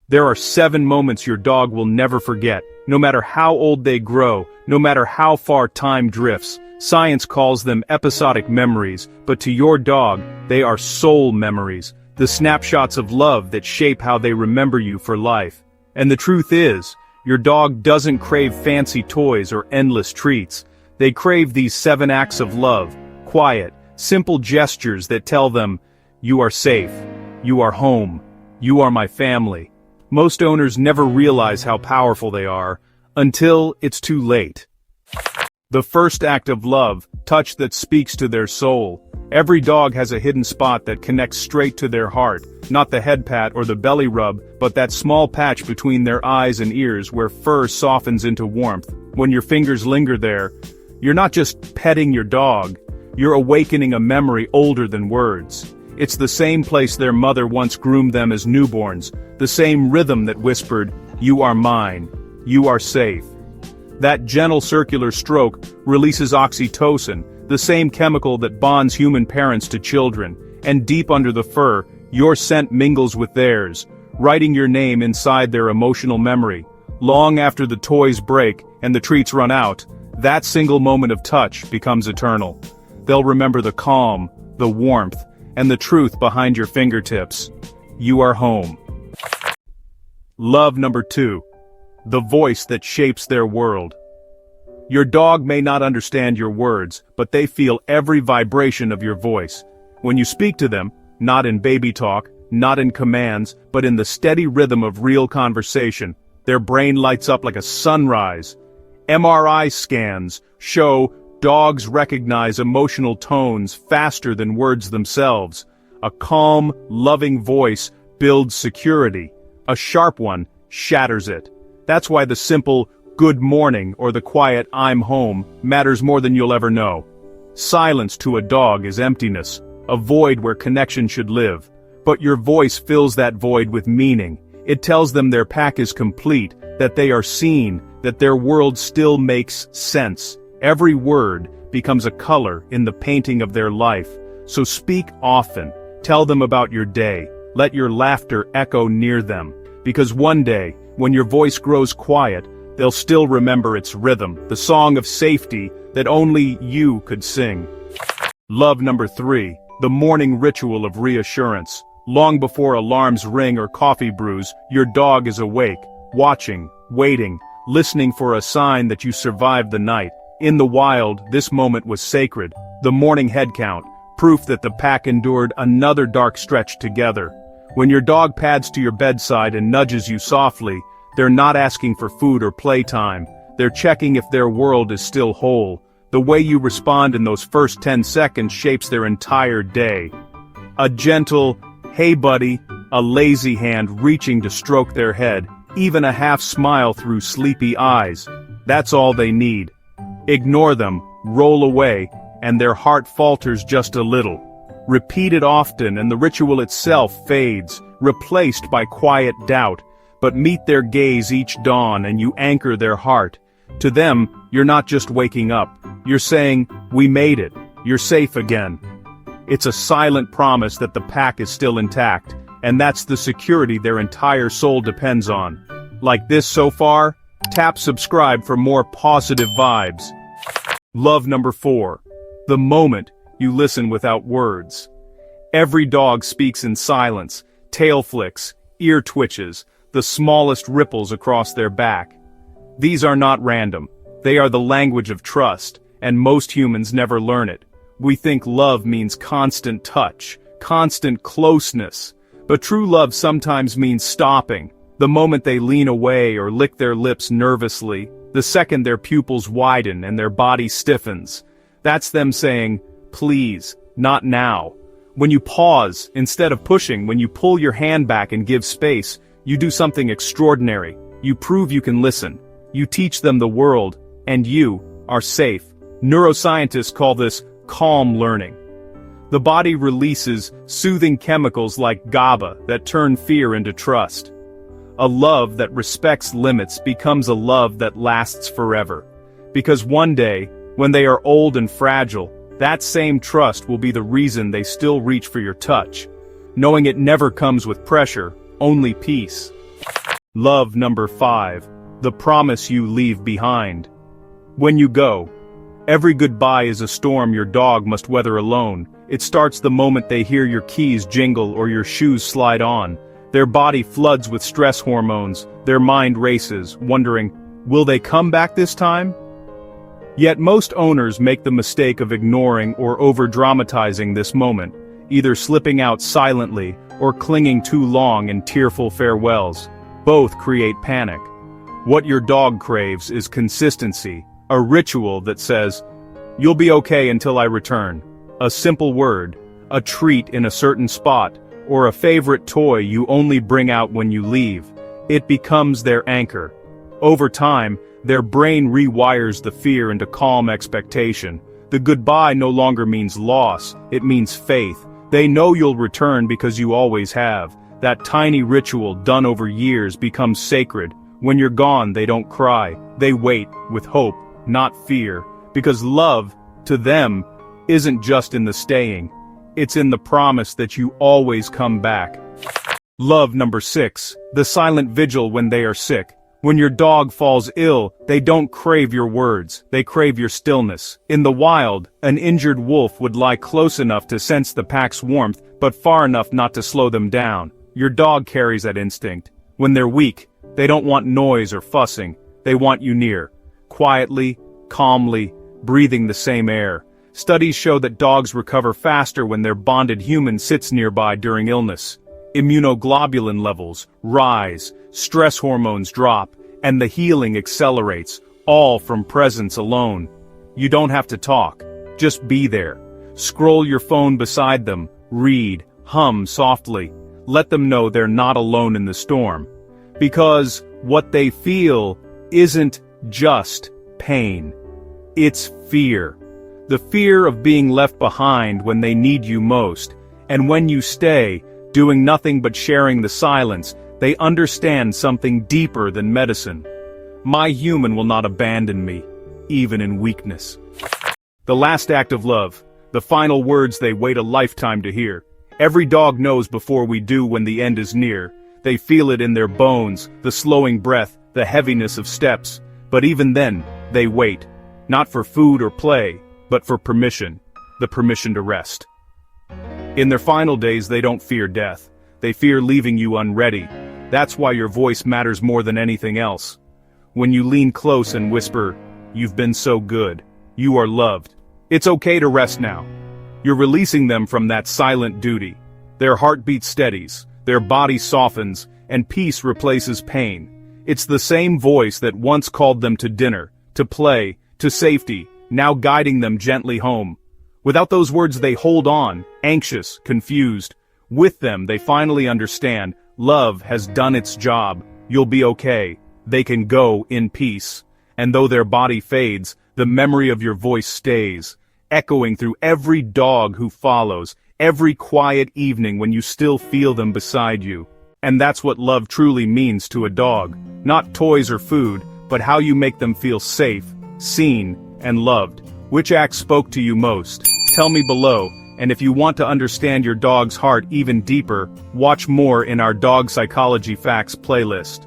There are 7 moments your dog will never forget, no matter how old they grow, no matter how far time drifts. Science calls them episodic memories, but to your dog, they are soul memories, the snapshots of love that shape how they remember you for life. And the truth is, your dog doesn't crave fancy toys or endless treats. They crave these 7 acts of love, quiet, simple gestures that tell them, "You are safe, you are home, you are my family." Most owners never realize how powerful they are, until it's too late. The first act of love, touch that speaks to their soul. Every dog has a hidden spot that connects straight to their heart, not the head pat or the belly rub, but that small patch between their eyes and ears where fur softens into warmth. When your fingers linger there, you're not just petting your dog, you're awakening a memory older than words. It's the same place their mother once groomed them as newborns, the same rhythm that whispered, "You are mine, you are safe." That gentle circular stroke releases oxytocin, the same chemical that bonds human parents to children, and deep under the fur, your scent mingles with theirs, writing your name inside their emotional memory. Long after the toys break and the treats run out, that single moment of touch becomes eternal. They'll remember the calm, the warmth, and the truth behind your fingertips. You are home. Love number 2. The voice that shapes their world. Your dog may not understand your words, but they feel every vibration of your voice. When you speak to them, not in baby talk, not in commands, but in the steady rhythm of real conversation, their brain lights up like a sunrise. MRI scans show dogs recognize emotional tones faster than words themselves. A calm, loving voice builds security. A sharp one shatters it. That's why the simple, "good morning" or the quiet, "I'm home" matters more than you'll ever know. Silence to a dog is emptiness, a void where connection should live. But your voice fills that void with meaning. It tells them their pack is complete, that they are seen, that their world still makes sense. Every word becomes a color in the painting of their life. So speak often. Tell them about your day. Let your laughter echo near them. Because one day, when your voice grows quiet, they'll still remember its rhythm, the song of safety that only you could sing. Love number 3. The morning ritual of reassurance. Long before alarms ring or coffee brews, your dog is awake, watching, waiting, listening for a sign that you survived the night. In the wild, this moment was sacred. The morning head count, proof that the pack endured another dark stretch together. When your dog pads to your bedside and nudges you softly, they're not asking for food or playtime. They're checking if their world is still whole. The way you respond in those first 10 seconds shapes their entire day. A gentle, "Hey buddy," a lazy hand reaching to stroke their head, even a half smile through sleepy eyes. That's all they need. Ignore them, roll away, and their heart falters just a little. Repeat it often and the ritual itself fades, replaced by quiet doubt. But meet their gaze each dawn and you anchor their heart. To them, you're not just waking up. You're saying, "We made it. You're safe again." It's a silent promise that the pack is still intact, and that's the security their entire soul depends on. Like this so far? Tap subscribe for more positive vibes. Love number 4. The moment you listen without words. Every dog speaks in silence, tail flicks, ear twitches, the smallest ripples across their back. These are not random. They are the language of trust, and most humans never learn it. We think love means constant touch, constant closeness. But true love sometimes means stopping. The moment they lean away or lick their lips nervously, the second their pupils widen and their body stiffens. That's them saying, "Please, not now." When you pause, instead of pushing, when you pull your hand back and give space, you do something extraordinary. You prove you can listen. You teach them the world, and you are safe. Neuroscientists call this calm learning. The body releases soothing chemicals like GABA that turn fear into trust. A love that respects limits becomes a love that lasts forever. Because one day, when they are old and fragile, that same trust will be the reason they still reach for your touch, knowing it never comes with pressure, only peace. Love number 5. The promise you leave behind. When you go, every goodbye is a storm your dog must weather alone. It starts the moment they hear your keys jingle or your shoes slide on. Their body floods with stress hormones, their mind races, wondering, will they come back this time? Yet most owners make the mistake of ignoring or over-dramatizing this moment, either slipping out silently or clinging too long in tearful farewells. Both create panic. What your dog craves is consistency, a ritual that says, "You'll be okay until I return." A simple word, a treat in a certain spot, or a favorite toy you only bring out when you leave. It becomes their anchor. Over time, their brain rewires the fear into calm expectation. The goodbye no longer means loss, it means faith. They know you'll return because you always have. That tiny ritual done over years becomes sacred. When you're gone, they don't cry. They wait, with hope, not fear. Because love, to them, isn't just in the staying. It's in the promise that you always come back. Love number 6. The silent vigil when they are sick. When your dog falls ill, they don't crave your words, they crave your stillness. In the wild, an injured wolf would lie close enough to sense the pack's warmth, but far enough not to slow them down. Your dog carries that instinct. When they're weak, they don't want noise or fussing, they want you near. Quietly, calmly, breathing the same air. Studies show that dogs recover faster when their bonded human sits nearby during illness. Immunoglobulin levels rise, stress hormones drop, and the healing accelerates, all from presence alone. You don't have to talk, just be there. Scroll your phone beside them, read, hum softly. Let them know they're not alone in the storm. Because what they feel isn't just pain. It's fear. The fear of being left behind when they need you most. And when you stay, doing nothing but sharing the silence, they understand something deeper than medicine. My human will not abandon me, even in weakness. The last act of love, the final words they wait a lifetime to hear. Every dog knows before we do when the end is near. They feel it in their bones, the slowing breath, the heaviness of steps. But even then, they wait. Not for food or play, but for permission. The permission to rest. In their final days, they don't fear death. They fear leaving you unready. That's why your voice matters more than anything else. When you lean close and whisper, "You've been so good. You are loved. It's okay to rest now." You're releasing them from that silent duty. Their heartbeat steadies, their body softens, and peace replaces pain. It's the same voice that once called them to dinner, to play, to safety, now guiding them gently home. Without those words they hold on, anxious, confused. With them they finally understand, love has done its job, you'll be okay, they can go in peace. And though their body fades, the memory of your voice stays, echoing through every dog who follows, every quiet evening when you still feel them beside you. And that's what love truly means to a dog. Not toys or food, but how you make them feel safe, seen, and loved. Which act spoke to you most? Tell me below, and if you want to understand your dog's heart even deeper, watch more in our Dog Psychology Facts playlist.